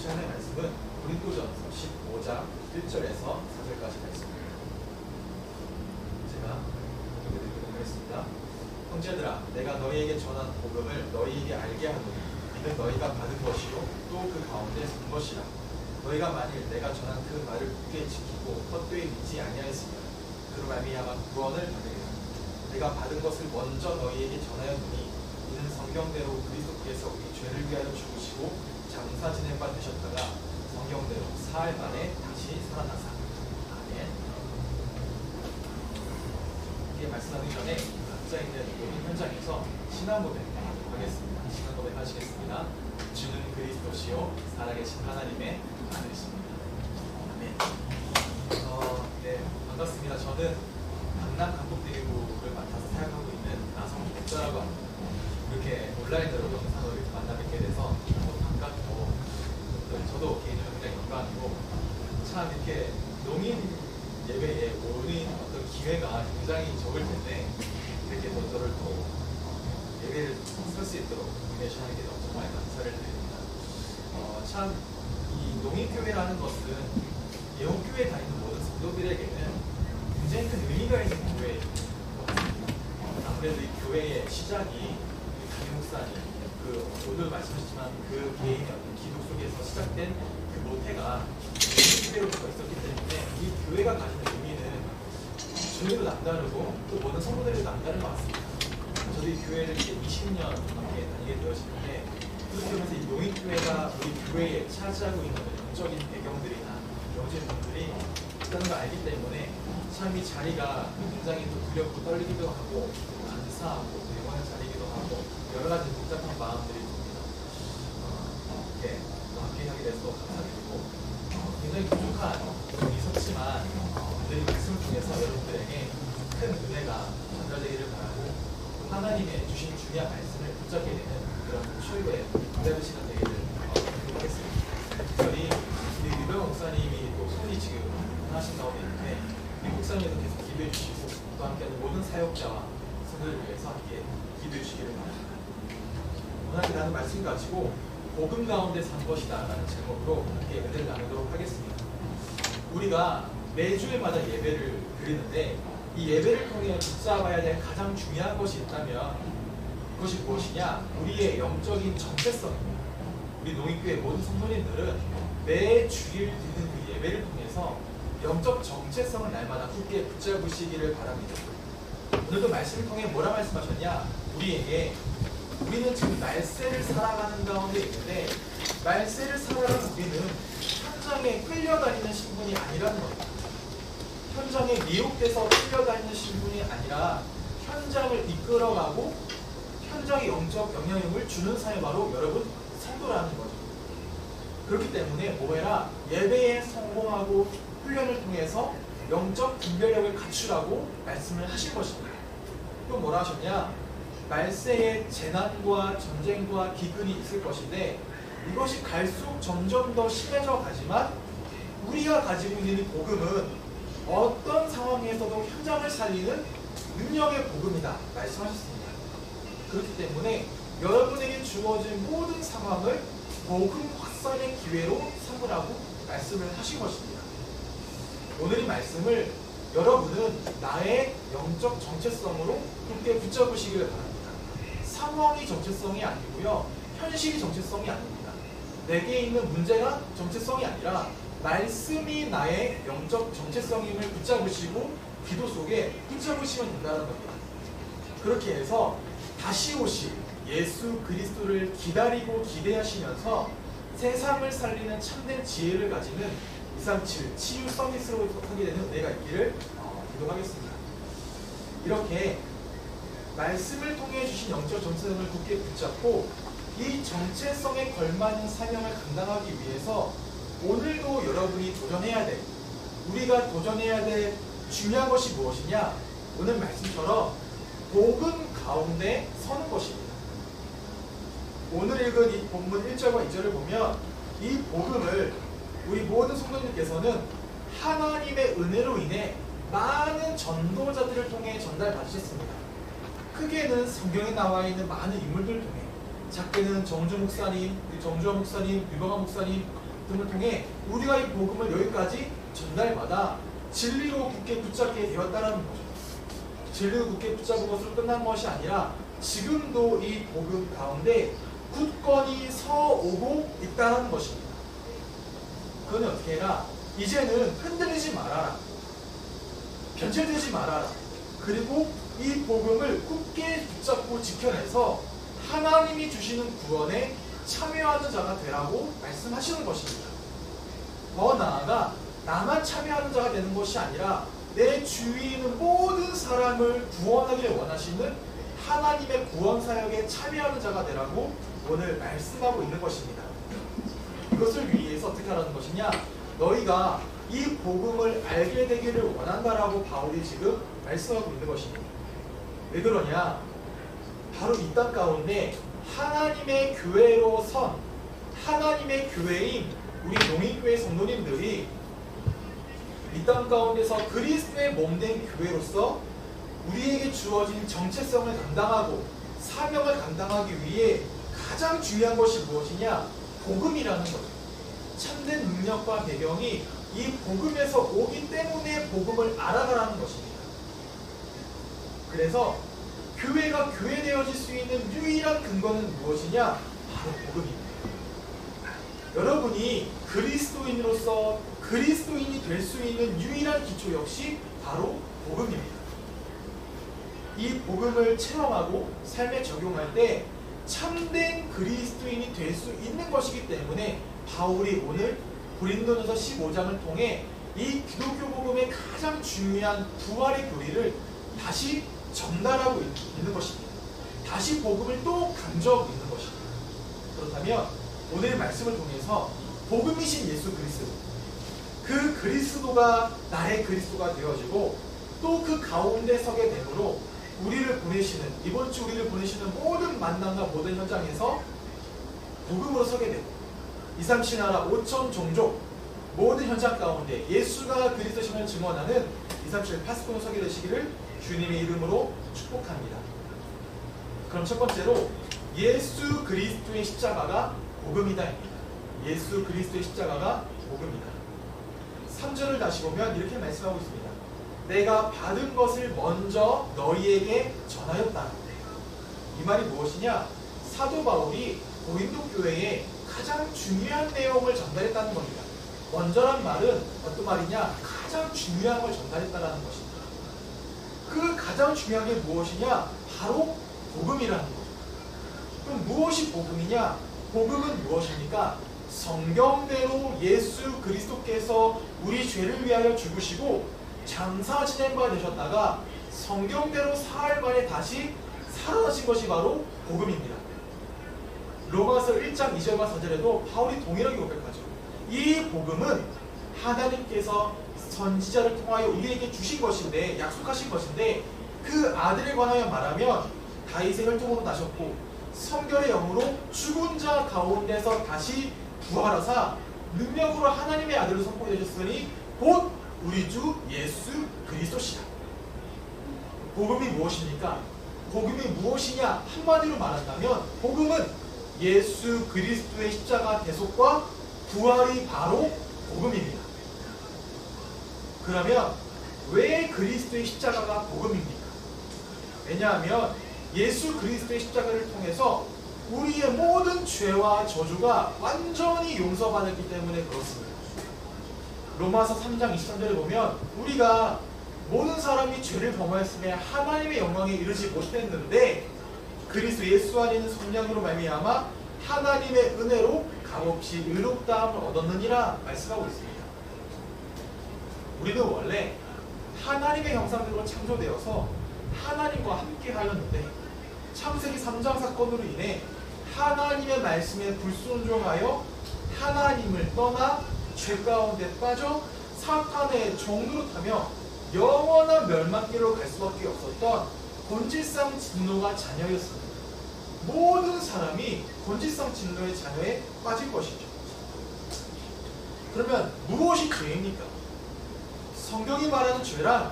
하나의 말씀은 고린도전서 15장 1절에서 4절까지 말씀입니다. 제가 읽어드리도록 하겠습니다. 형제들아, 내가 너희에게 전한 복음을 너희에게 알게 하노니 이는 너희가 받은 것이요 또 그 가운데 선 것이라. 너희가 만일 내가 전한 그 말을 굳게 지키고 헛되이 믿지 아니하였으면 그로 말미암아 구원을 받으리라. 내가 받은 것을 먼저 너희에게 전하였노니 이는 성경대로 그리스도께서 우리 죄를 위하여 죽으시고 장사 지낸 바 되셨다가 성경대로 사흘 만에 다시 살아나사. 아멘. 이게 말씀하기 전에 각자 있는 모든 현장에서 신앙 고백하도록 하겠습니다. 신앙 고백하시겠습니다. 주는 그리스도시요 살아계신 하나님의 아들이십니다. 아멘. 네, 반갑습니다. 저는 강남 강북대교구를 맡아서 사역하고 있는 나성주 목사라고 합니다. 이렇게 온라인으로 영상으로 이렇게 만나 뵙게 돼서 너무 반갑고 저도 개인적으로 굉장히 영광이고 참 이렇게 농인 예배에 오는 어떤 기회가 굉장히 적을 텐데 이렇게 또 저를 또 예배를 설 수 있도록 인내하시는 게 정말 감사를 드립니다. 참 이 농인교회라는 것은 예원교회에 다니는 모든 성도들에게는 굉장히 큰 의미가 있는 교회입니다. 아무래도 이 교회의 시작이 담임 목사님, 오늘 말씀하셨지만 그 개인의 어떤 기도 속에서 시작된 그 모태가 교회로부터 있었기 때문에 이 교회가 가지는 의미는 저희도 남다르고 또 모든 성도들도 남다른 것 같습니다. 저도 이 교회를 이제 20년 넘게 다니게 되어지는데 그렇게 하면서 이 농인교회가 우리 교회에 차지하고 있는 영적인 배경들이나 영적인 분들이 있다는 걸 알기 때문에 참 이 자리가 굉장히 또 두렵고 떨리기도 하고 감사하고 영원한 자리이기도 하고 여러 가지 복잡한 마음들이 듭니다. 이렇게 함께 하게 돼서 감사드리고 굉장히 부족한 부분이 있었지만 오늘 이 말씀을 통해서 여러분들에게 큰 은혜가 전달되기를 바라고 하나님의 주신 중요한 말씀을 붙잡게 되는 그런 최후의 기다리는 시간 되기를 기도하겠습니다. 특별히 우리 유병 목사님이 또 손이 지금 하신 가운데 있는데 이 목사님도 계속 기도해 주시고 또 함께하는 모든 사역자와 성도를 위해서 함께 기도해 주시기를 바랍니다. 오늘 나눈 말씀 가지고 복음 가운데 산 것이다 라는 제목으로 함께 은혜를 나누도록 하겠습니다. 우리가 매주일마다 예배를 드리는데 이 예배를 통해 붙잡아야 될 가장 중요한 것이 있다면 그것이 무엇이냐? 우리의 영적인 정체성입니다. 우리 농인교회 모든 성도님들은 매 주일 드리는 그 예배를 통해서 영적 정체성을 날마다 굳게 붙잡으시기를 바랍니다. 오늘도 말씀을 통해 뭐라 말씀하셨냐? 우리는 지금 말세를 살아가는 가운데 있는데 말세를 살아가는 우리는 현장에 끌려다니는 신분이 아니라는 겁니다. 현장에 미혹돼서 끌려다니는 신분이 아니라 현장을 이끌어가고 현장의 영적 영향력을 주는 사람이 바로 여러분 성도라는 거죠. 그렇기 때문에 뭐해라? 예배에 성공하고 훈련을 통해서 영적 분별력을 갖추라고 말씀을 하신 것입니다. 또 뭐라 하셨냐? 말세에 재난과 전쟁과 기근이 있을 것인데 이것이 갈수록 점점 더 심해져 가지만 우리가 가지고 있는 이 복음은 어떤 상황에서도 현장을 살리는 능력의 복음이다 말씀하셨습니다. 그렇기 때문에 여러분에게 주어진 모든 상황을 복음 확산의 기회로 삼으라고 말씀을 하신 것입니다. 오늘 이 말씀을 여러분은 나의 영적 정체성으로 굳게 붙잡으시기를 바랍니다. 상황이 정체성이 아니고요. 현실이 정체성이 아닙니다. 내게 있는 문제가 정체성이 아니라 말씀이 나의 영적 정체성임을 붙잡으시고 기도 속에 붙잡으시면 된다는 겁니다. 그렇게 해서 다시 오실 예수 그리스도를 기다리고 기대하시면서 세상을 살리는 참된 지혜를 가지는 237 치유 서비스로 하게 되는 은혜가 있기를 기도하겠습니다. 이렇게 말씀을 통해 주신 영적 정체성을 굳게 붙잡고 이 정체성에 걸맞는 사명을 감당하기 위해서 오늘도 여러분이 도전해야 될, 우리가 도전해야 될 중요한 것이 무엇이냐? 오늘 말씀처럼 복음 가운데 서는 것입니다. 오늘 읽은 이 본문 1절과 2절을 보면 이 복음을 우리 모든 성도님께서는 하나님의 은혜로 인해 많은 전도자들을 통해 전달받으셨습니다. 크게는 성경에 나와 있는 많은 인물들을 통해, 작게는 정주 목사님, 정주환 목사님, 유병환 목사님, 등을 통해 우리가 이 복음을 여기까지 전달받아 진리로 굳게 붙잡게 되었다는 거죠. 진리로 굳게 붙잡은 것으로 끝난 것이 아니라 지금도 이 복음 가운데 굳건히 서오고 있다는 것입니다. 그건 어떻게 해라? 이제는 흔들리지 말아라. 변질되지 말아라. 그리고 이 복음을 굳게 붙잡고 지켜내서 하나님이 주시는 구원에 참여하는 자가 되라고 말씀하시는 것입니다. 더 나아가 나만 참여하는 자가 되는 것이 아니라 내 주위에 있는 모든 사람을 구원하기를 원하시는 하나님의 구원 사역에 참여하는 자가 되라고 오늘 말씀하고 있는 것입니다. 이것을 위해서 어떻게 하라는 것이냐? 너희가 이 복음을 알게 되기를 원한다라고 바울이 지금 말씀하고 있는 것입니다. 왜 그러냐? 바로 이 땅 가운데 하나님의 교회로 선 하나님의 교회인 우리 농인교회 성도님들이 이 땅 가운데서 그리스도의 몸된 교회로서 우리에게 주어진 정체성을 감당하고 사명을 감당하기 위해 가장 중요한 것이 무엇이냐? 복음이라는 거죠. 참된 능력과 배경이 이 복음에서 오기 때문에 복음을 알아가라는 것입니다. 그래서 교회가 교회되어질 수 있는 유일한 근거는 무엇이냐? 바로 복음입니다. 여러분이 그리스도인으로서 그리스도인이 될 수 있는 유일한 기초 역시 바로 복음입니다. 이 복음을 체험하고 삶에 적용할 때 참된 그리스도인이 될 수 있는 것이기 때문에 바울이 오늘 고린도전서 15장을 통해 이 기독교 복음의 가장 중요한 부활의 교리를 다시 전달하고 있는 것입니다. 다시 복음을 또 강조하고 있는 것입니다. 그렇다면 오늘 말씀을 통해서 복음이신 예수 그리스도, 그 그리스도가 나의 그리스도가 되어지고 또 그 가운데 서게 되므로 우리를 보내시는, 이번 주 우리를 보내시는 모든 만남과 모든 현장에서 복음으로 서게 되고 237 나라 5천 종족 모든 현장 가운데 예수가 그리스도심을 증언하는 237 파스콘으로 서게 되시기를 주님의 이름으로 축복합니다. 그럼 첫 번째로 예수 그리스도의 십자가가 복음이다입니다. 예수 그리스도의 십자가가 복음이다. 3절을 다시 보면 이렇게 말씀하고 있습니다. 내가 받은 것을 먼저 너희에게 전하였다. 이 말이 무엇이냐? 사도 바울이 고린도 교회에 가장 중요한 내용을 전달했다는 겁니다. 먼저란 말은 어떤 말이냐? 가장 중요한 걸 전달했다는 것입니다. 그 가장 중요한 게 무엇이냐? 바로 복음이라는 거죠. 그럼 무엇이 복음이냐? 복음은 무엇입니까? 성경대로 예수 그리스도께서 우리 죄를 위하여 죽으시고 장사 지낸 바 되셨다가 성경대로 사흘 만에 다시 살아나신 것이 바로 복음입니다. 로마서 1장 2절과 4절에도 바울이 동일하게 고백하죠. 이 복음은 하나님께서 선지자를 통하여 우리에게 주신 것인데, 약속하신 것인데, 그 아들에 관하여 말하면 다윗의 혈통으로 나셨고 성결의 영으로 죽은 자 가운데서 다시 부활하사 능력으로 하나님의 아들로 선포해 주셨으니 곧 우리 주 예수 그리스도시다. 복음이 무엇입니까? 복음이 무엇이냐? 한마디로 말한다면 복음은 예수 그리스도의 십자가 대속과 부활이 바로 복음입니다. 그러면 왜 그리스도의 십자가가 복음입니까? 왜냐하면 예수 그리스도의 십자가를 통해서 우리의 모든 죄와 저주가 완전히 용서받았기 때문에 그렇습니다. 로마서 3장 23절에 보면 우리가 모든 사람이 죄를 범하였으며 하나님의 영광에 이르지 못했는데 그리스도 예수 안에 있는 성령으로 말미암아 하나님의 은혜로 값없이 의롭다함을 얻었느니라 말씀하고 있습니다. 우리는 원래 하나님의 형상대로 창조되어서 하나님과 함께 하였는데 창세기 3장 사건으로 인해 하나님의 말씀에 불순종하여 하나님을 떠나 죄 가운데 빠져 사탄의 종노릇하며 영원한 멸망길로 갈 수밖에 없었던 본질상 진노가 자녀였습니다. 모든 사람이 본질상 진노의 자녀에 빠질 것이죠. 그러면 무엇이 죄입니까? 성경이 말하는 죄란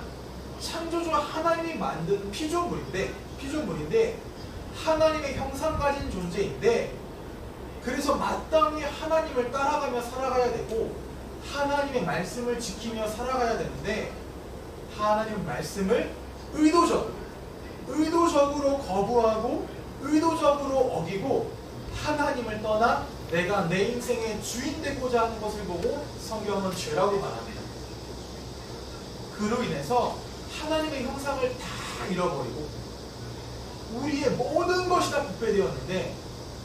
창조주 하나님이 만든 피조물인데 하나님의 형상 가진 존재인데 그래서 마땅히 하나님을 따라가며 살아가야 되고 하나님의 말씀을 지키며 살아가야 되는데 하나님의 말씀을 의도적으로 거부하고 의도적으로 어기고 하나님을 떠나 내가 내 인생의 주인 되고자 하는 것을 보고 성경은 죄라고 말합니다. 그로 인해서 하나님의 형상을 다 잃어버리고 우리의 모든 것이 다 부패되었는데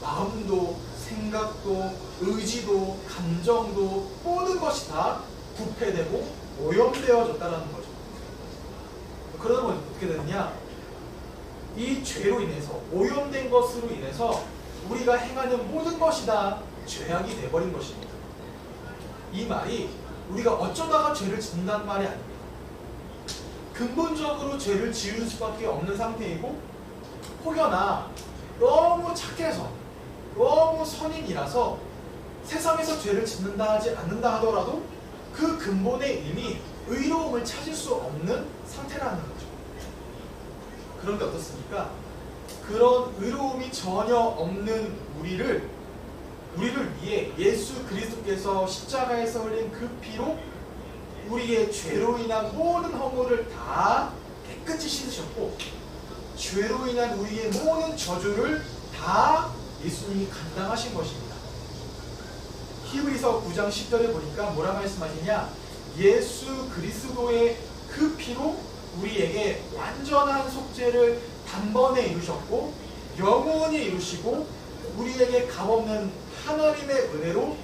마음도 생각도 의지도 감정도 모든 것이 다 부패되고 오염되어졌다는 거죠. 그러다 보니 어떻게 되느냐, 이 죄로 인해서 오염된 것으로 인해서 우리가 행하는 모든 것이 다 죄악이 되어버린 것입니다. 이 말이 우리가 어쩌다가 죄를 짓는다는 말이 아닙니다. 근본적으로 죄를 지을 수밖에 없는 상태이고 혹여나 너무 착해서 너무 선인이라서 세상에서 죄를 짓는다 하지 않는다 하더라도 그 근본의 이미 의로움을 찾을 수 없는 상태라는 거죠. 그런데 어떻습니까? 그런 의로움이 전혀 없는 우리를 위해 예수 그리스도께서 십자가에서 흘린 그 피로 우리의 죄로 인한 모든 허물을 다 깨끗이 씻으셨고 죄로 인한 우리의 모든 저주를 다 예수님이 감당하신 것입니다. 히브리서 9장 10절에 보니까 뭐라 말씀하시냐, 예수 그리스도의 그 피로 우리에게 완전한 속죄를 단번에 이루셨고 영원히 이루시고 우리에게 값없는 하나님의 은혜로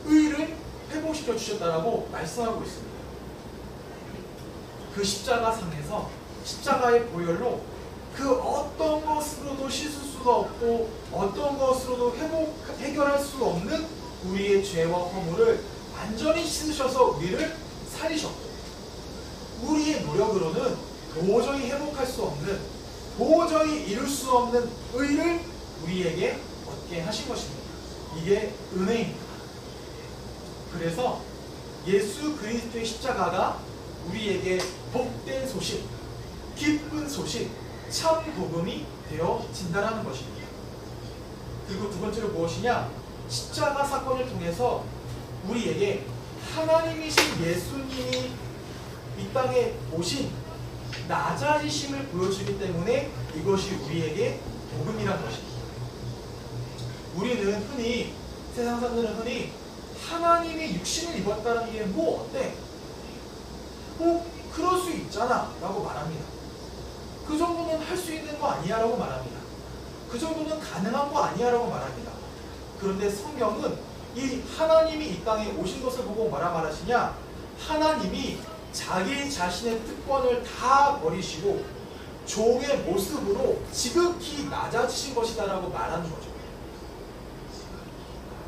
의를 회복시켜 주셨다라고 말씀하고 있습니다. 그 십자가상에서 십자가의 보혈로 그 어떤 것으로도 씻을 수가 없고 어떤 것으로도 해결할 수 없는 우리의 죄와 허물을 완전히 씻으셔서 우리를 살리셨고 우리의 노력으로는 도저히 회복할 수 없는 도저히 이룰 수 없는 의를 우리에게 얻게 하신 것입니다. 이게 은혜입니다. 그래서 예수 그리스도의 십자가가 우리에게 복된 소식, 기쁜 소식, 참 복음이 되어진다는 것입니다. 그리고 두 번째로 무엇이냐, 십자가 사건을 통해서 우리에게 하나님이신 예수님이 이 땅에 오신 낮아지심을 보여주기 때문에 이것이 우리에게 복음이라는 것입니다. 우리는 흔히, 세상 사람들은 흔히 하나님이 육신을 입었다는 게 뭐 어때? 뭐 그럴 수 있잖아 라고 말합니다. 그 정도는 할 수 있는 거 아니야 라고 말합니다. 그 정도는 가능한 거 아니야 라고 말합니다. 그런데 성경은 이 하나님이 이 땅에 오신 것을 보고 뭐라 말하시냐, 하나님이 자기 자신의 특권을 다 버리시고 종의 모습으로 지극히 낮아지신 것이다 라고 말하는 거죠.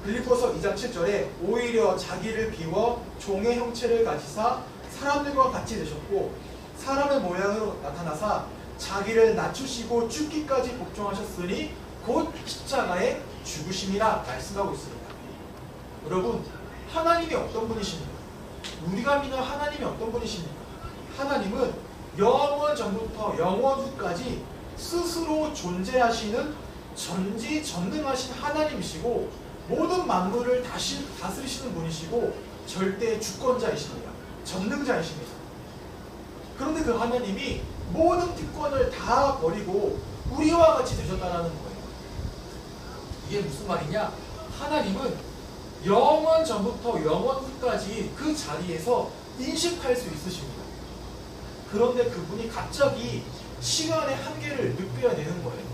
빌립보서 2장 7절에 오히려 자기를 비워 종의 형체를 가지사 사람들과 같이 되셨고 사람의 모양으로 나타나사 자기를 낮추시고 죽기까지 복종하셨으니 곧 십자가에 죽으심이라 말씀하고 있습니다. 여러분, 하나님이 어떤 분이십니까? 우리가 믿는 하나님이 어떤 분이십니까? 하나님은 영원 전부터 영원 후까지 스스로 존재하시는 전지전능하신 하나님이시고 모든 만물을 다스리시는 분이시고 절대 주권자이십니다. 전능자이십니다. 그런데 그 하나님이 모든 특권을 다 버리고 우리와 같이 되셨다는 거예요. 이게 무슨 말이냐? 하나님은 영원 전부터 영원 후까지 그 자리에서 인식할 수 있으십니다. 그런데 그분이 갑자기 시간의 한계를 느껴야 되는 거예요.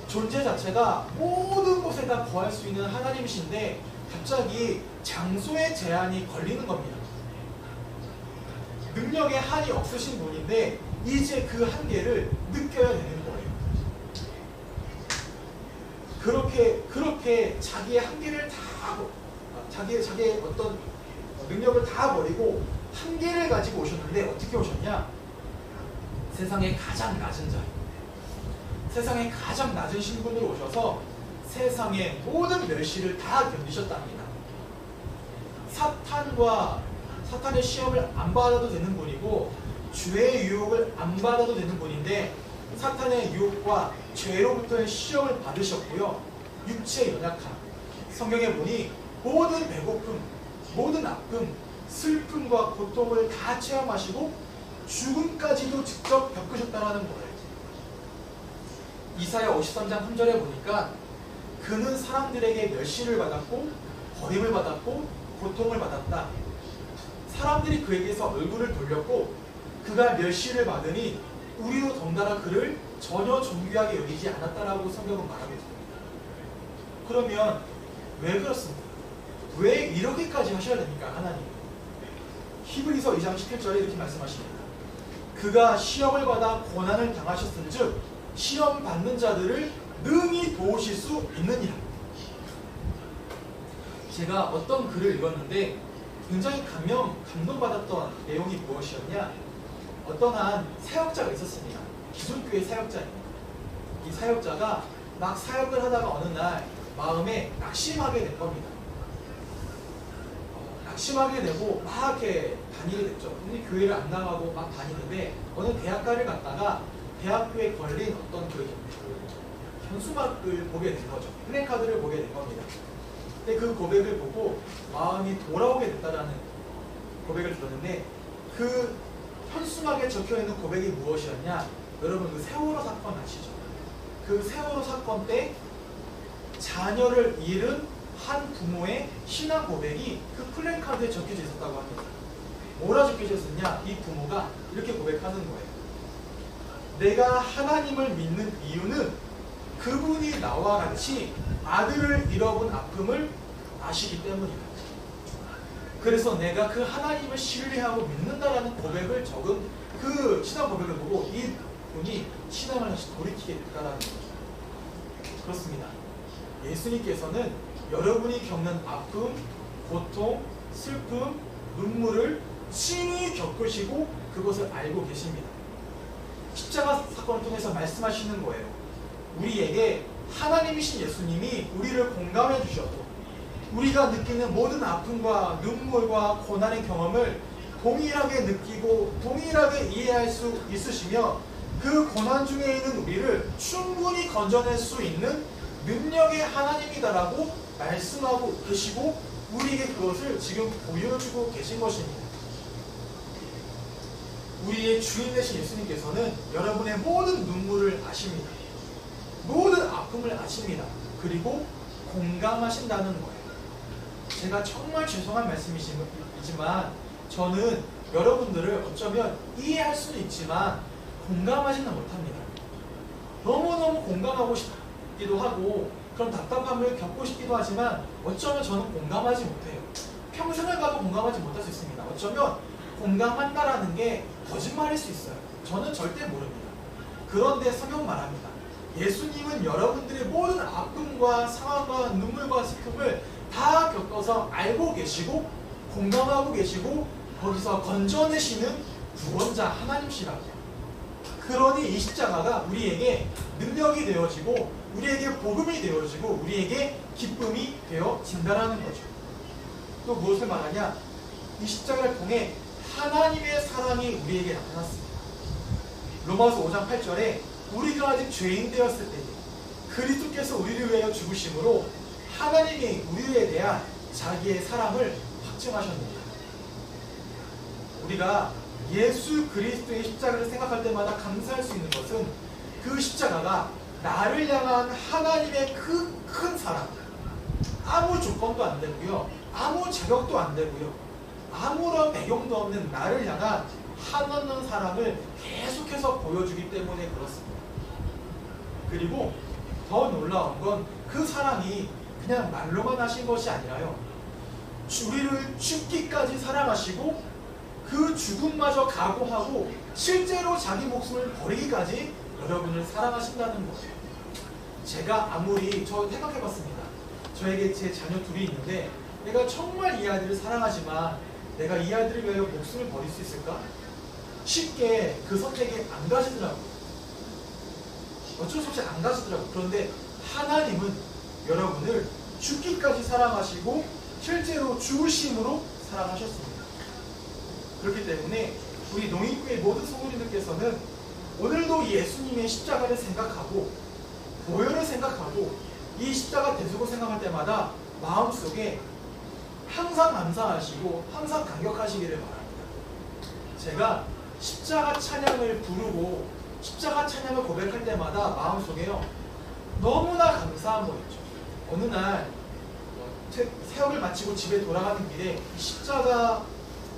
존재 자체가 모든 곳에 다 거할 수 있는 하나님이신데 갑자기 장소의 제한이 걸리는 겁니다. 능력에 한이 없으신 분인데 이제 그 한계를 느껴야 되는 거예요. 그렇게 자기의 한계를 자기의 어떤 능력을 다 버리고 한계를 가지고 오셨는데 어떻게 오셨냐? 세상의 가장 낮은 자리, 세상의 가장 낮은 신분으로 오셔서 세상의 모든 멸시를 다 견디셨답니다. 사탄의 시험을 안 받아도 되는 분이고 죄의 유혹을 안 받아도 되는 분인데 사탄의 유혹과 죄로부터의 시험을 받으셨고요. 육체의 연약함. 성경에 보니 모든 배고픔, 모든 아픔, 슬픔과 고통을 다 체험하시고 죽음까지도 직접 겪으셨다는 거예요. 이사야 53장 3절에 보니까 그는 사람들에게 멸시를 받았고 버림을 받았고 고통을 받았다. 사람들이 그에게서 얼굴을 돌렸고 그가 멸시를 받으니 우리도 덩달아 그를 전혀 존귀하게 여기지 않았다라고 성경은 말하고 있습니다. 그러면 왜 그렇습니까? 왜 이렇게까지 하셔야 됩니까? 하나님. 히브리서 2장 17절에 이렇게 말씀하십니다. 그가 시험을 받아 고난을 당하셨은즉 시험 받는 자들을 능히 도우실 수 있느니라. 제가 어떤 글을 읽었는데 굉장히 감동받았던 내용이 무엇이었냐? 어떤 한 사역자가 있었습니다. 기존교회 사역자입니다. 이 사역자가 막 사역을 하다가 어느 날 마음에 낙심하게 된 겁니다. 낙심하게 되고 막 이렇게 다니게 됐죠. 근데 교회를 안 나가고 막 다니는데 어느 대학가를 갔다가 대학교에 걸린 어떤 그 현수막을 보게 된 거죠. 플래카드를 보게 된 겁니다. 근데 그 고백을 보고 마음이 돌아오게 됐다라는 고백을 들었는데 그 현수막에 적혀있는 고백이 무엇이었냐? 여러분 그 세월호 사건 아시죠? 그 세월호 사건 때 자녀를 잃은 한 부모의 신앙 고백이 그 플래카드에 적혀져 있었다고 합니다. 뭐라 적혀져 있었냐? 이 부모가 이렇게 고백하는 거예요. 내가 하나님을 믿는 이유는 그분이 나와 같이 아들을 잃어본 아픔을 아시기 때문이다. 그래서 내가 그 하나님을 신뢰하고 믿는다라는 고백을 적은 그 신앙 고백을 보고 이 분이 신앙을 다시 돌이키게 됐다라는 거죠. 그렇습니다. 예수님께서는 여러분이 겪는 아픔, 고통, 슬픔, 눈물을 친히 겪으시고 그것을 알고 계십니다. 십자가 사건을 통해서 말씀하시는 거예요. 우리에게 하나님이신 예수님이 우리를 공감해 주셨고 우리가 느끼는 모든 아픔과 눈물과 고난의 경험을 동일하게 느끼고 동일하게 이해할 수 있으시며 그 고난 중에 있는 우리를 충분히 건져낼 수 있는 능력의 하나님이다라고 말씀하고 계시고 우리에게 그것을 지금 보여주고 계신 것입니다. 우리의 주인 되신 예수님께서는 여러분의 모든 눈물을 아십니다. 모든 아픔을 아십니다. 그리고 공감하신다는 거예요. 제가 정말 죄송한 말씀이지만 저는 여러분들을 어쩌면 이해할 수는 있지만 공감하지는 못합니다. 너무너무 공감하고 싶기도 하고 그런 답답함을 겪고 싶기도 하지만 어쩌면 저는 공감하지 못해요. 평생을 가도 공감하지 못할 수 있습니다. 어쩌면 공감한다라는 게 거짓말일 수 있어요. 저는 절대 모릅니다. 그런데 성경 말합니다. 예수님은 여러분들의 모든 아픔과 상황과 눈물과 슬픔을 다 겪어서 알고 계시고 공감하고 계시고 거기서 건져내시는 구원자 하나님이시라고요. 그러니 이 십자가가 우리에게 능력이 되어지고 우리에게 복음이 되어지고 우리에게 기쁨이 되어진다는 거죠. 또 무엇을 말하냐? 이 십자가를 통해 하나님의 사랑이 우리에게 나타났습니다. 로마서 5장 8절에 우리가 아직 죄인 되었을 때에 그리스도께서 우리를 위하여 죽으심으로 하나님이 우리에 대한 자기의 사랑을 확증하셨습니다. 우리가 예수 그리스도의 십자가를 생각할 때마다 감사할 수 있는 것은 그 십자가가 나를 향한 하나님의 그 큰 사랑, 아무 조건도 안 되고요, 아무 자격도 안 되고요, 아무런 배경도 없는 나를 향한 한없는 사랑을 계속해서 보여주기 때문에 그렇습니다. 그리고 더 놀라운 건 그 사랑이 그냥 말로만 하신 것이 아니라요, 우리를 죽기까지 사랑하시고 그 죽음마저 각오하고 실제로 자기 목숨을 버리기까지 여러분을 사랑하신다는 거예요. 제가 아무리 저 생각해봤습니다. 저에게 제 자녀 둘이 있는데 내가 정말 이 아이들을 사랑하지만 내가 이 아이들을 위하여 목숨을 버릴 수 있을까? 쉽게 그 선택에 안 가시더라고요. 어쩔 수 없이 안 가시더라고요. 그런데 하나님은 여러분을 죽기까지 사랑하시고 실제로 죽으심으로 사랑하셨습니다. 그렇기 때문에 우리 농인교회 모든 성도님들께서는 오늘도 예수님의 십자가를 생각하고 보혈을 생각하고 이 십자가 대속을 생각할 때마다 마음속에 항상 감사하시고 항상 감격하시기를 바랍니다. 제가 십자가 찬양을 부르고 십자가 찬양을 고백할 때마다 마음속에요 너무나 감사한 거 있죠. 어느 날 사역을 마치고 집에 돌아가는 길에 십자가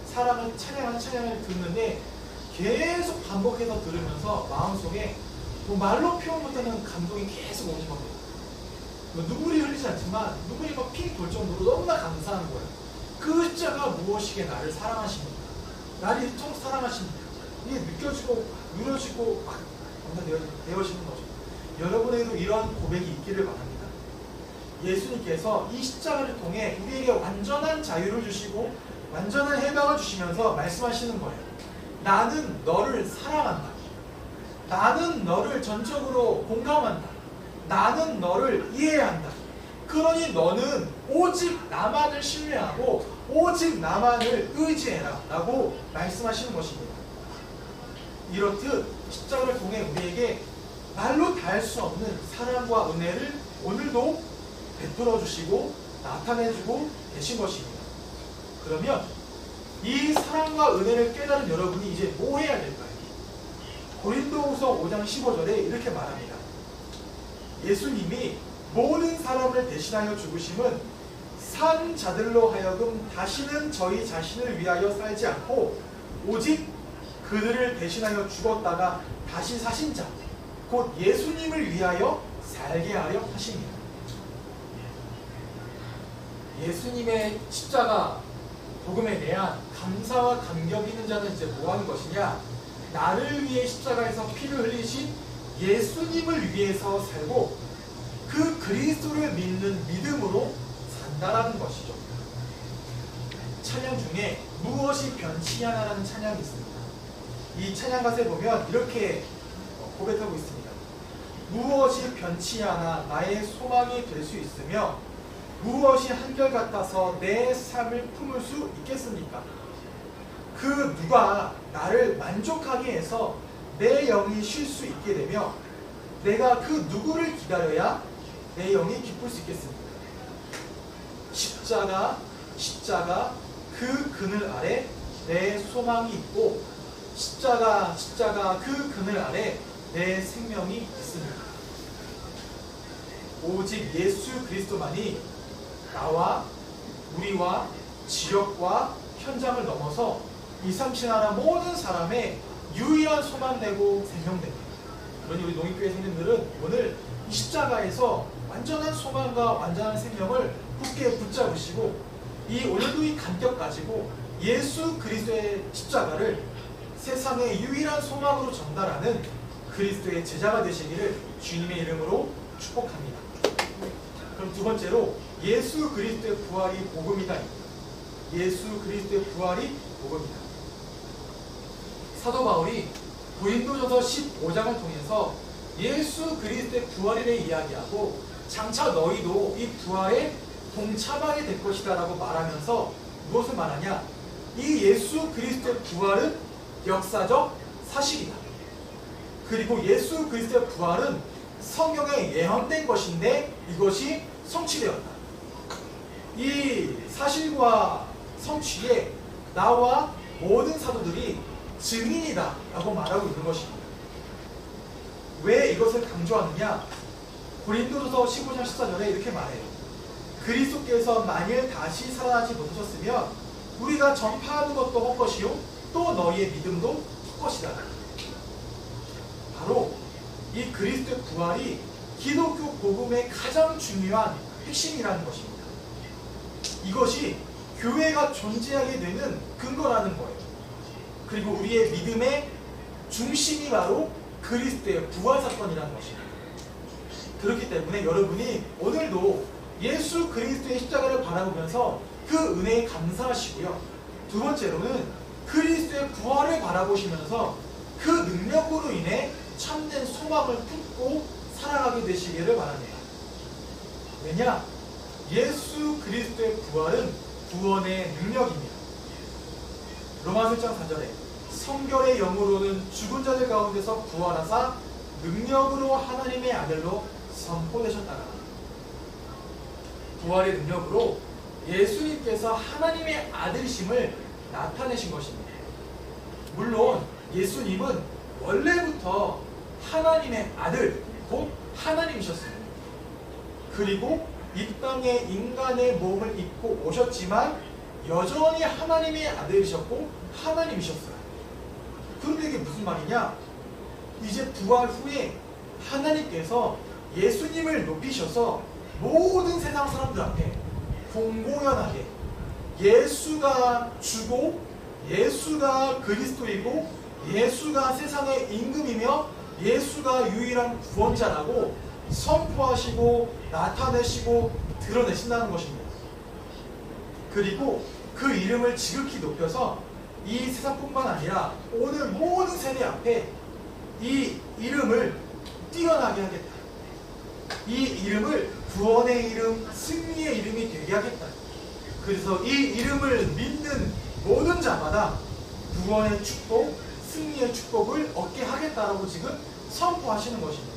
사랑을 찬양하는 찬양을 듣는데 계속 반복해서 들으면서 마음속에 뭐 말로 표현 못하는 감동이 계속 오는 겁니다. 뭐 눈물이 흘리지 않지만 눈물이 막 핑 돌 정도로 너무나 감사한 거예요. 그 십자가 무엇이게 나를 사랑하십니까? 나를 이토록 사랑하십니까? 이게 느껴지고 누려지고 막 되어지는 거죠. 여러분에게도 이런 고백이 있기를 바랍니다. 예수님께서 이 십자가를 통해 우리에게 완전한 자유를 주시고 완전한 해방을 주시면서 말씀하시는 거예요. 나는 너를 사랑한다. 나는 너를 전적으로 공감한다. 나는 너를 이해한다. 그러니 너는 오직 나만을 신뢰하고 오직 나만을 의지해라 라고 말씀하시는 것입니다. 이렇듯 십자가를 통해 우리에게 말로 다할 수 없는 사랑과 은혜를 오늘도 베풀어 주시고 나타내주고 계신 것입니다. 그러면 이 사랑과 은혜를 깨달은 여러분이 이제 뭐 해야 될까요? 고린도후서 5장 15절에 이렇게 말합니다. 예수님이 모든 사람을 대신하여 죽으심은 산 자들로 하여금 다시는 저희 자신을 위하여 살지 않고 오직 그들을 대신하여 죽었다가 다시 사신 자, 곧 예수님을 위하여 살게 하려 하십니다. 예수님의 십자가 복음에 대한 감사와 감격이 있는 자는 이제 뭐 하는 것이냐? 나를 위해 십자가에서 피를 흘리신 예수님을 위해서 살고 그 그리스도를 믿는 믿음으로 산다라는 것이죠. 찬양 중에 무엇이 변치 않아라는 찬양이 있습니다. 이 찬양 가사에 보면 이렇게 고백하고 있습니다. 무엇이 변치 않아 나의 소망이 될 수 있으며 무엇이 한결같아서 내 삶을 품을 수 있겠습니까? 그 누가 나를 만족하게 해서 내 영이 쉴 수 있게 되며 내가 그 누구를 기다려야 내 영이 기쁠 수 있겠습니까? 십자가 그 그늘 아래 내 소망이 있고 십자가 그 그늘 아래 내 생명이 있습니다. 오직 예수 그리스도만이 나와 우리와 지역과 현장을 넘어서 2, 3, 7 나라 모든 사람의 유일한 소망되고 생명됩니다. 그러니 우리 농익교회 성도님들은 오늘 이 십자가에서 완전한 소망과 완전한 생명을 굳게 붙잡으시고 이 오늘도 이 감격 가지고 예수 그리스도의 십자가를 세상의 유일한 소망으로 전달하는 그리스도의 제자가 되시기를 주님의 이름으로 축복합니다. 그럼 두 번째로 예수 그리스도의 부활이 복음이다. 예수 그리스도의 부활이 복음이다. 사도 바울이 고린도전서 15장을 통해서 예수 그리스도의 부활에 대해 이야기하고 장차 너희도 이 부활에 동참하게 될 것이다 라고 말하면서 무엇을 말하냐? 이 예수 그리스도의 부활은 역사적 사실이다. 그리고 예수 그리스도의 부활은 성경에 예언된 것인데 이것이 성취되었다. 이 사실과 성취에 나와 모든 사도들이 증인이다 라고 말하고 있는 것입니다. 왜 이것을 강조하느냐? 고린도전서 15장 14절에 이렇게 말해요. 그리스도께서 만일 다시 살아나지 못하셨으면 우리가 전파하는 것도 헛것이요 또 너희의 믿음도 헛것이다. 바로 이 그리스도의 부활이 기독교 복음의 가장 중요한 핵심이라는 것입니다. 이것이 교회가 존재하게 되는 근거라는 거예요. 그리고 우리의 믿음의 중심이 바로 그리스도의 부활 사건이라는 것입니다. 그렇기 때문에 여러분이 오늘도 예수 그리스도의 십자가를 바라보면서 그 은혜에 감사하시고요. 두 번째로는 그리스도의 부활을 바라보시면서 그 능력으로 인해 참된 소망을 품고 살아가게 되시기를 바랍니다. 왜냐? 예수 그리스도의 부활은 구원의 능력입니다. 로마서 1장 4절에 성결의 영으로는 죽은 자들 가운데서 부활하사 능력으로 하나님의 아들로 선포되셨다가 부활의 능력으로 예수님께서 하나님의 아들이심을 나타내신 것입니다. 물론 예수님은 원래부터 하나님의 아들, 곧 하나님이셨습니다. 그리고 이 땅에 인간의 몸을 입고 오셨지만 여전히 하나님의 아들이셨고 하나님이셨어요. 그런데 이게 무슨 말이냐? 이제 부활 후에 하나님께서 예수님을 높이셔서 모든 세상 사람들 앞에 공공연하게 예수가 주고 예수가 그리스도이고 예수가 세상의 임금이며 예수가 유일한 구원자라고 선포하시고 나타내시고 드러내신다는 것입니다. 그리고 그 이름을 지극히 높여서 이 세상뿐만 아니라 오늘 모든 세대 앞에 이 이름을 뛰어나게 하겠다. 이 이름을 구원의 이름, 승리의 이름이 되게 하겠다. 그래서 이 이름을 믿는 모든 자마다 구원의 축복, 승리의 축복을 얻게 하겠다라고 지금 선포하시는 것입니다.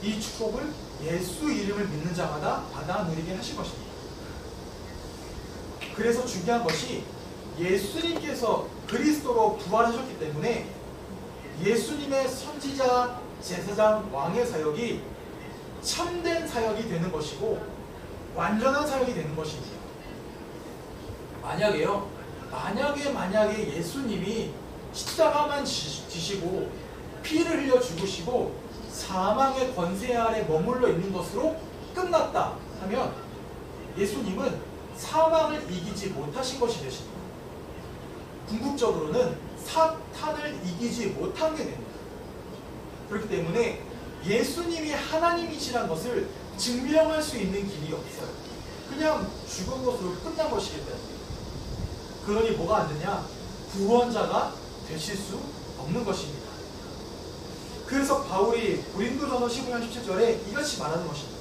이 축복을 예수 이름을 믿는 자마다 받아 누리게 하실 것입니다. 그래서 중요한 것이 예수님께서 그리스도로 부활하셨기 때문에 예수님의 선지자, 제사장, 왕의 사역이 참된 사역이 되는 것이고 완전한 사역이 되는 것입니다. 만약에 예수님이 십자가만 지시고 피를 흘려 죽으시고 사망의 권세 아래 머물러 있는 것으로 끝났다 하면 예수님은 사망을 이기지 못하신 것이 되십니다. 궁극적으로는 사탄을 이기지 못한 게 됩니다. 그렇기 때문에 예수님이 하나님이시란 것을 증명할 수 있는 길이 없어요. 그냥 죽은 것으로 끝난 것이기 때문에. 그러니 뭐가 안 되냐? 구원자가 되실 수 없는 것입니다. 그래서 바울이 고린도전서 15장 17절에 이같이 말하는 것입니다.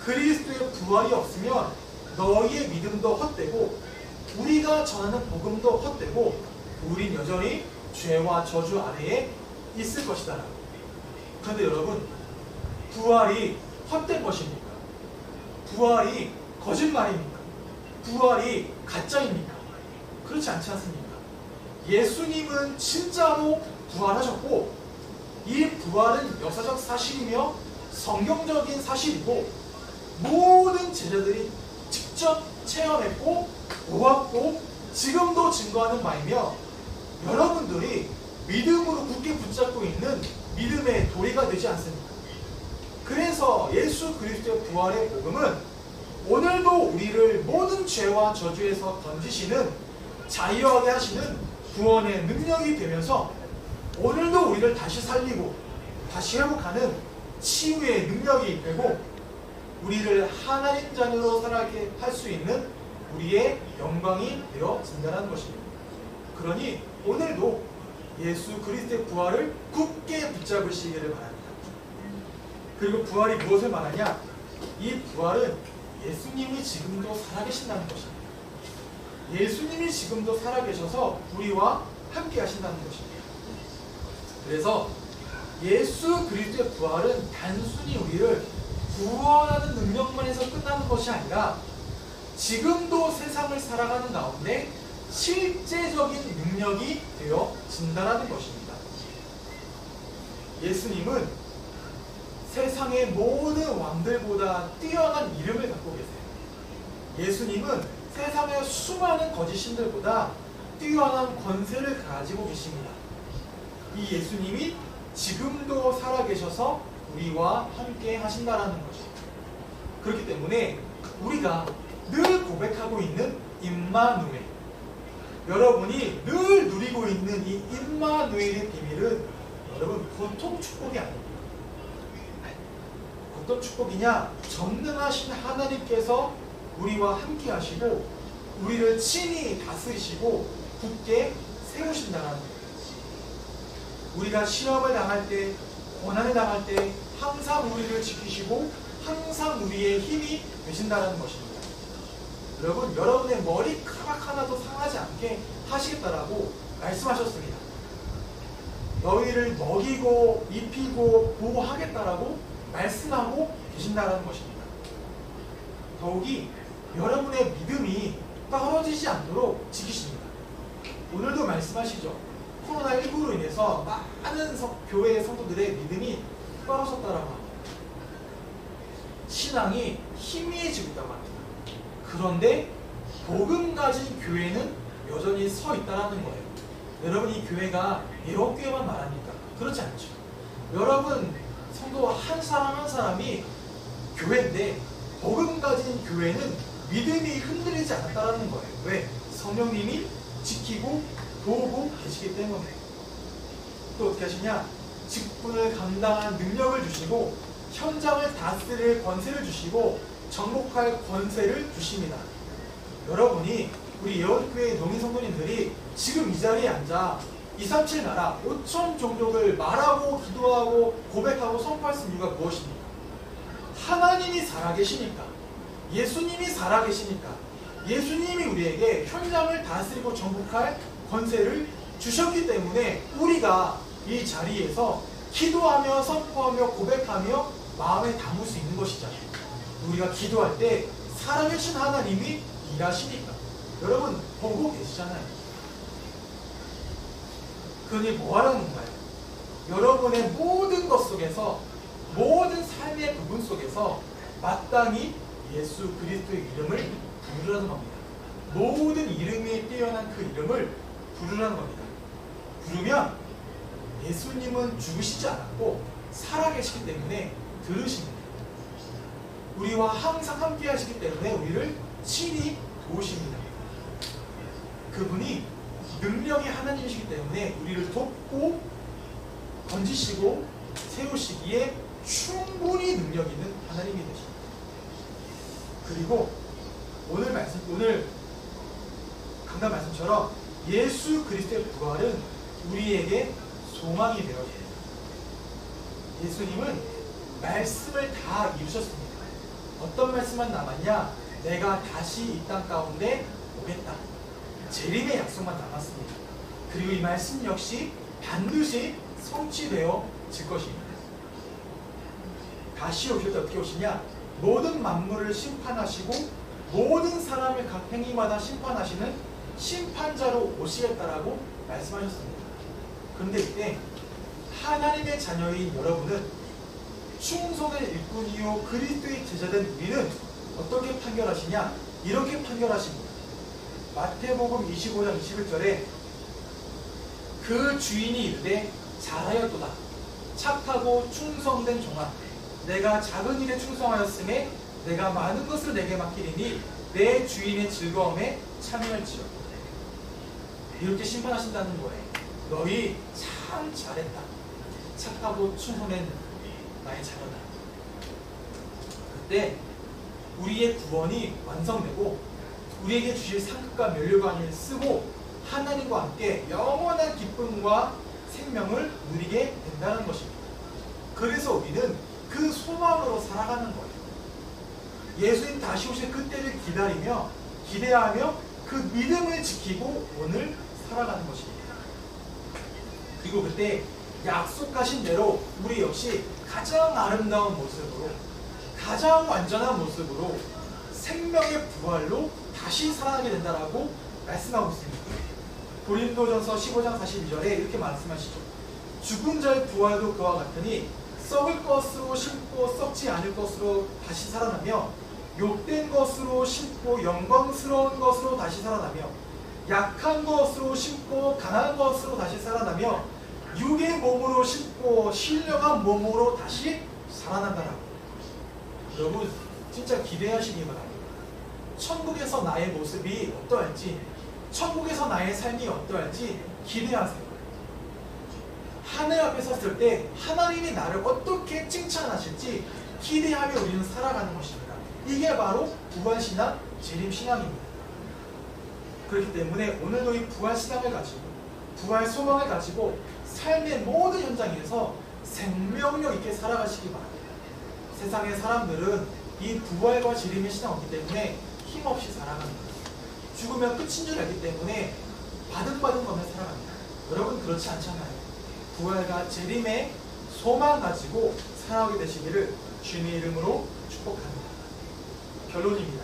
그리스도의 부활이 없으면 너희의 믿음도 헛되고 우리가 전하는 복음도 헛되고 우린 여전히 죄와 저주 아래에 있을 것이다. 그런데 여러분, 부활이 헛된 것입니까? 부활이 거짓말입니까? 부활이 가짜입니까? 그렇지 않지 않습니까? 예수님은 진짜로 부활하셨고 이 부활은 역사적 사실이며 성경적인 사실이고 모든 제자들이 직접 체험했고 보았고 지금도 증거하는 바이며 여러분들이 믿음으로 굳게 붙잡고 있는 믿음의 도리가 되지 않습니까? 그래서 예수 그리스도의 부활의 복음은 오늘도 우리를 모든 죄와 저주에서 던지시는 자유하게 하시는 구원의 능력이 되면서 오늘도 우리를 다시 살리고 다시 회복하는 치유의 능력이 되고 우리를 하나님 자녀로 살아가게 할 수 있는 우리의 영광이 되어진다는 것입니다. 그러니 오늘도 예수 그리스도의 부활을 굳게 붙잡으시기를 바랍니다. 그리고 부활이 무엇을 말하냐? 이 부활은 예수님이 지금도 살아계신다는 것입니다. 예수님이 지금도 살아계셔서 우리와 함께 하신다는 것입니다. 그래서 예수 그리스도의 부활은 단순히 우리를 구원하는 능력만 해서 끝나는 것이 아니라 지금도 세상을 살아가는 가운데 실제적인 능력이 되어진다는 것입니다. 예수님은 세상의 모든 왕들보다 뛰어난 이름을 갖고 계세요. 예수님은 세상의 수많은 거짓신들보다 뛰어난 권세를 가지고 계십니다. 이 예수님이 지금도 살아계셔서 우리와 함께 하신다라는 거죠. 그렇기 때문에 우리가 늘 고백하고 있는 임마누엘, 여러분이 늘 누리고 있는 이 임마누엘의 비밀은 여러분 보통 축복이 아닙니다. 어떤 축복이냐? 전능하신 하나님께서 우리와 함께 하시고 우리를 친히 다스리시고 굳게 세우신다는 거예요. 우리가 시험을 당할 때, 고난을 당할 때 항상 우리를 지키시고 항상 우리의 힘이 되신다는 것입니다. 여러분, 여러분의 머리카락 하나도 상하지 않게 하시겠다라고 말씀하셨습니다. 너희를 먹이고 입히고 보호하겠다라고 말씀하고 계신다는 것입니다. 더욱이 여러분의 믿음이 떨어지지 않도록 지키십니다. 오늘도 말씀하시죠. 코로나19로 인해서 많은 교회 성도들의 믿음이 떨어졌다라고 합니다. 신앙이 희미해지고 있다고 합니다. 그런데 복음 가진 교회는 여전히 서 있다라는 거예요. 여러분, 이 교회가 예언교회만 말합니까? 그렇지 않죠. 여러분 성도 한 사람 한 사람이 교회인데 복음 가진 교회는 믿음이 흔들리지 않았다라는 거예요. 왜? 성령님이 지키고 도우고 계시기 때문에. 또 어떻게 하시냐? 직분을 감당한 능력을 주시고 현장을 다스릴 권세를 주시고 정복할 권세를 주십니다. 여러분이 우리 예언교회 농인 성도님들이 지금 이 자리에 앉아 237 나라 5천 종족을 말하고 기도하고 고백하고 선포할 수 있는 이유가 무엇입니까? 하나님이 살아계시니까, 예수님이 살아계시니까, 예수님이 우리에게 현장을 다스리고 정복할 권세를 주셨기 때문에 우리가 이 자리에서 기도하며 선포하며 고백하며 마음에 담을 수 있는 것이잖아요. 우리가 기도할 때 살아계신 하나님이 일하시니까. 여러분 보고 계시잖아요. 그러니 뭐하라는 건가요? 여러분의 모든 것 속에서, 모든 삶의 부분 속에서 마땅히 예수 그리스도의 이름을 부르라는 겁니다. 모든 이름이 뛰어난 그 이름을 부르라는 겁니다. 부르면 예수님은 죽으시지 않았고 살아계시기 때문에 들으십니다. 우리와 항상 함께 하시기 때문에 우리를 친히 도우십니다. 그분이 능력이 하나님이시기 때문에 우리를 돕고 건지시고 세우시기에 충분히 능력 있는 하나님이 되십니다. 그리고 오늘 강단 말씀처럼 예수 그리스도의 부활은 우리에게 소망이 되어집니다. 예수님은 말씀을 다 이루셨습니다. 어떤 말씀만 남았냐? 내가 다시 이 땅 가운데 오겠다. 재림의 약속만 남았습니다. 그리고 이 말씀 역시 반드시 성취되어 질 것입니다. 다시 오실 때 어떻게 오시냐? 모든 만물을 심판하시고 모든 사람의 각 행위마다 심판하시는 심판자로 오시겠다라고 말씀하셨습니다. 그런데 이때 하나님의 자녀인 여러분은 충성의 일꾼이요 그리스도의 제자된 우리는 어떻게 판결하시냐? 이렇게 판결하십니다. 마태복음 25장 21절에 그 주인이 이르되 잘하였도다. 착하고 충성된 종아, 내가 작은 일에 충성하였음에 내가 많은 것을 내게 맡기리니 내 주인의 즐거움에 참여할지어다. 이렇게 심판하신다는 거예요. 너희 참 잘했다. 착하고 충성된 나의 자녀다. 그때 우리의 구원이 완성되고 우리에게 주실 상급과 면류관을 쓰고 하나님과 함께 영원한 기쁨과 생명을 누리게 된다는 것입니다. 그래서 우리는 그 소망으로 살아가는 거예요. 예수님 다시 오실 그때를 기다리며 기대하며 그 믿음을 지키고 오늘 살아가는 것입니다. 그리고 그때 약속하신 대로 우리 역시 가장 아름다운 모습으로, 가장 완전한 모습으로 생명의 부활로 다시 살아나게 된다라고 말씀하고 있습니다. 고린도전서 15장 42절에 이렇게 말씀하시죠. 죽은 자의 부활도 그와 같으니 썩을 것으로 심고 썩지 않을 것으로 다시 살아나며 욕된 것으로 심고 영광스러운 것으로 다시 살아나며 약한 것으로 심고 강한 것으로 다시 살아나며 육의 몸으로 심고 신령한 몸으로 다시 살아난다라고. 여러분 진짜 기대하시기 바랍니다. 천국에서 나의 모습이 어떠할지, 천국에서 나의 삶이 어떠할지 기대하세요. 하늘 앞에 섰을 때 하나님이 나를 어떻게 칭찬하실지 기대하며 우리는 살아가는 것입니다. 이게 바로 부활신앙, 재림신앙입니다. 그렇기 때문에 오늘도 이 부활신앙을 가지고 부활 소망을 가지고 삶의 모든 현장에서 생명력 있게 살아가시기 바랍니다. 세상의 사람들은 이 부활과 재림의 신앙이 없기 때문에 힘없이 살아갑니다. 죽으면 끝인 줄 알기 때문에 바득바득 거며 살아갑니다. 여러분 그렇지 않잖아요. 부활과 재림의 소망 가지고 살아오게 되시기를 주님의 이름으로 축복합니다. 결론입니다.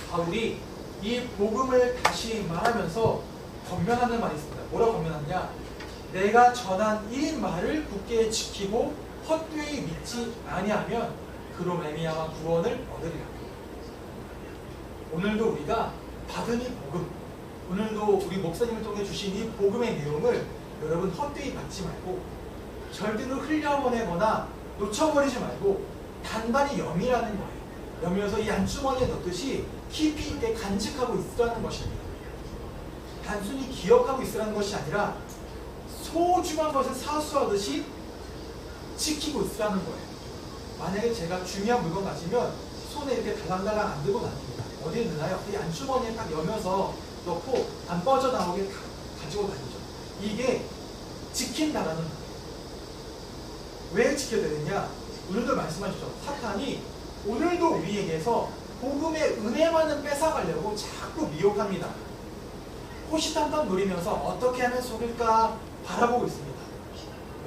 바울이 이 복음을 다시 말하면서 권면하는 말이 있습니다. 뭐라고 권면하느냐? 내가 전한 이 말을 굳게 지키고 헛되이 믿지 아니하면 그로 말미암아 구원을 얻으리라. 오늘도 우리가 받은 이 복음, 오늘도 우리 목사님을 통해 주신 이 복음의 내용을 여러분 헛되이 받지 말고 절대로 흘려보내거나 놓쳐버리지 말고 단단히 염이라는 거예요. 염이어서 이 안주머니에 넣듯이 깊이 있게 간직하고 있으라는 것입니다. 단순히 기억하고 있으라는 것이 아니라 소중한 것을 사수하듯이 지키고 있으라는 거예요. 만약에 제가 중요한 물건 가지면 손에 이렇게 달랑달랑 안 들고 다닙니다. 어디에 넣나요? 이 안주머니에 딱 여며서 넣고 안 빠져나오게 가지고 다니죠. 이게 지킨다라는 거예요. 왜 지켜야 되느냐? 오늘도 말씀하셨죠. 사탄이 오늘도 우리에게서 복음의 은혜만은 뺏어가려고 자꾸 미혹합니다. 호시탐탐 노리면서 어떻게 하면 속일까 바라보고 있습니다.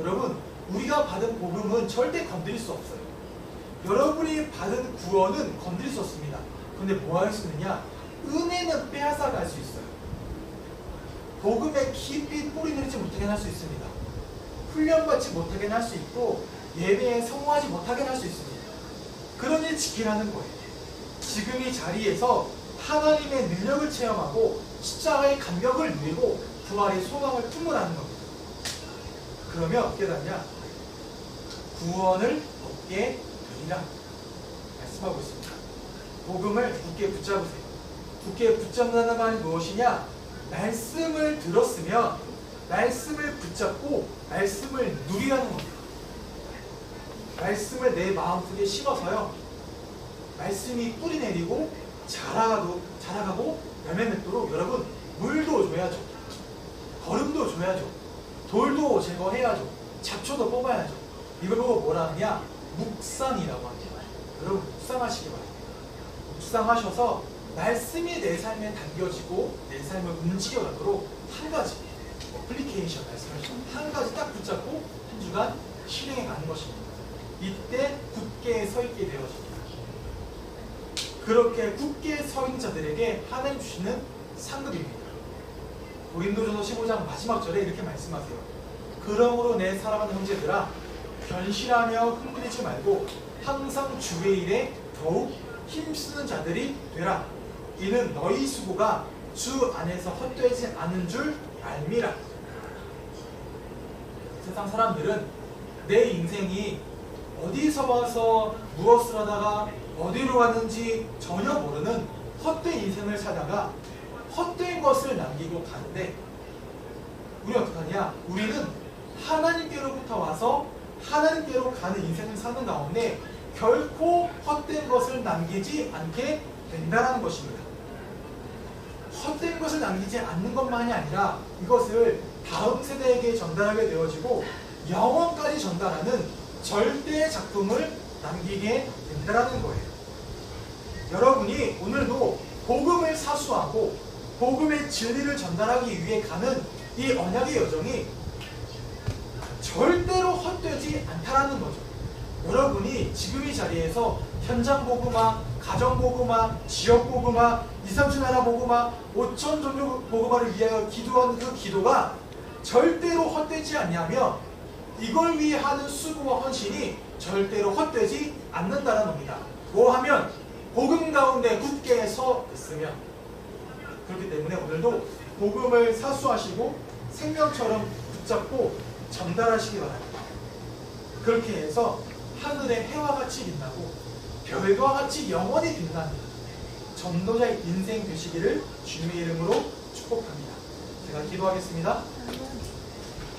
여러분, 우리가 받은 복음은 절대 건드릴 수 없어요. 여러분이 받은 구원은 건드릴 수 없습니다. 근데 뭐 할 수 있느냐? 은혜는 빼앗아갈 수 있어요. 복음에 깊이 뿌리 내리지 못하게 할 수 있습니다. 훈련받지 못하게 할 수 있고 예배에 성공하지 못하게 할 수 있습니다. 그러니 지키라는 거예요. 지금 이 자리에서 하나님의 능력을 체험하고 십자가의 감격을 누리고 부활의 소망을 품으라는 겁니다. 그러면 어떻게 되냐? 구원을 얻게 되리라 말씀하고 있습니다. 복음을 굳게 붙잡으세요. 굳게 붙잡는다는 말이 무엇이냐? 말씀을 들었으면 말씀을 붙잡고 말씀을 누리라는 겁니다. 말씀을 내 마음속에 심어서요, 말씀이 뿌리 내리고 자라가고 열매 맺도록 여러분 물도 줘야죠. 거름도 줘야죠. 돌도 제거해야죠. 잡초도 뽑아야죠. 이걸 보고 뭐라 하냐? 묵상이라고 합니다. 여러분 묵상하시기 바랍니다. 묵상하셔서 말씀이 내 삶에 담겨지고 내 삶을 움직여가도록 한 가지 어플리케이션 말씀하시죠. 한 가지 딱 붙잡고 한 주간 실행해 가는 것입니다. 이때 굳게 서 있게 되어집니다. 그렇게 굳게 서 있는 자들에게 하나님 주시는 상급입니다. 고린도전서 15장 마지막 절에 이렇게 말씀하세요. 그러므로 내 사랑하는 형제들아, 변실하며 흔들리지 말고 항상 주의 일에 더욱 힘쓰는 자들이 되라. 이는 너희 수고가 주 안에서 헛되지 않은 줄 알미라. 세상 사람들은 내 인생이 어디서 와서 무엇을 하다가 어디로 가는지 전혀 모르는 헛된 인생을 살다가 헛된 것을 남기고 가는데, 우리는 어떻게 하냐? 우리는 하나님께로부터 와서 하나님께로 가는 인생을 사는 가운데 결코 헛된 것을 남기지 않게 된다는 것입니다. 헛된 것을 남기지 않는 것만이 아니라 이것을 다음 세대에게 전달하게 되어지고 영원까지 전달하는 절대의 작품을 남기게 된다는 거예요. 여러분이 오늘도 복음을 사수하고 복음의 진리를 전달하기 위해 가는 이 언약의 여정이 절대로 헛되지 않다라는 거죠. 여러분이 지금 이 자리에서 현장 복음화, 가정 복음화, 지역 복음화, 2, 3주 나라 복음화, 5천 종류 복음화를 위하여 기도하는 그 기도가 절대로 헛되지 않냐면 이걸 위해 하는 수고와 헌신이 절대로 헛되지 않는다는 겁니다. 뭐 하면? 복음 가운데 굳게 서 있으면. 그렇기 때문에 오늘도 복음을 사수하시고 생명처럼 붙잡고 전달하시기 바랍니다. 그렇게 해서 하늘의 해와 같이 빛나고 별과 같이 영원히 빛나는 전도자의 인생 되시기를 주님의 이름으로 축복합니다. 제가 기도하겠습니다.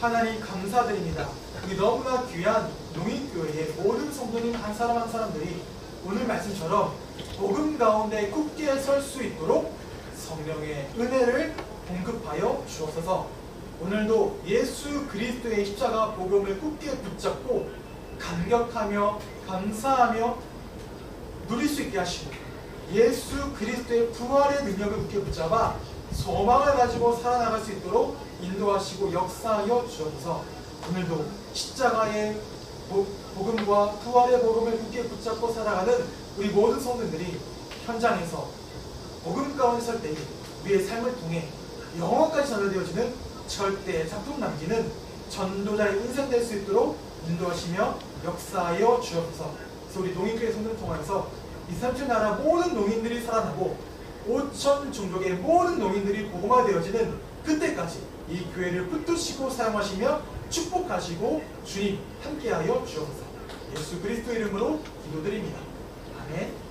하나님 감사드립니다. 우리 너무나 귀한 농인교회의 모든 성도님 한 사람 한 사람들이 오늘 말씀처럼 복음 가운데 굳게 설 수 있도록 성령의 은혜를 공급하여 주옵소서. 오늘도 예수 그리스도의 십자가 복음을 굳게 붙잡고 감격하며 감사하며 누릴 수 있게 하시고 예수 그리스도의 부활의 능력을 굳게 붙잡아 소망을 가지고 살아나갈 수 있도록 인도하시고 역사하여 주옵소서. 오늘도 십자가의 복음과 부활의 복음을 굳게 붙잡고 살아가는 우리 모든 성도들이 현장에서 복음 가운데 설 때에 우리의 삶을 통해 영원까지 전달되어지는 절대 작품 남기는 전도자의 인생 될 수 있도록 인도하시며 역사하여 주옵소서. 그래서 우리 농인교회 성도를 통하여서 이 삼천 나라 모든 농인들이 살아나고 5천 종족의 모든 농인들이 복음화되어지는 그때까지 이 교회를 붙드시고 사용하시며 축복하시고 주님 함께하여 주옵소서. 예수 그리스도 이름으로 기도드립니다. 아멘.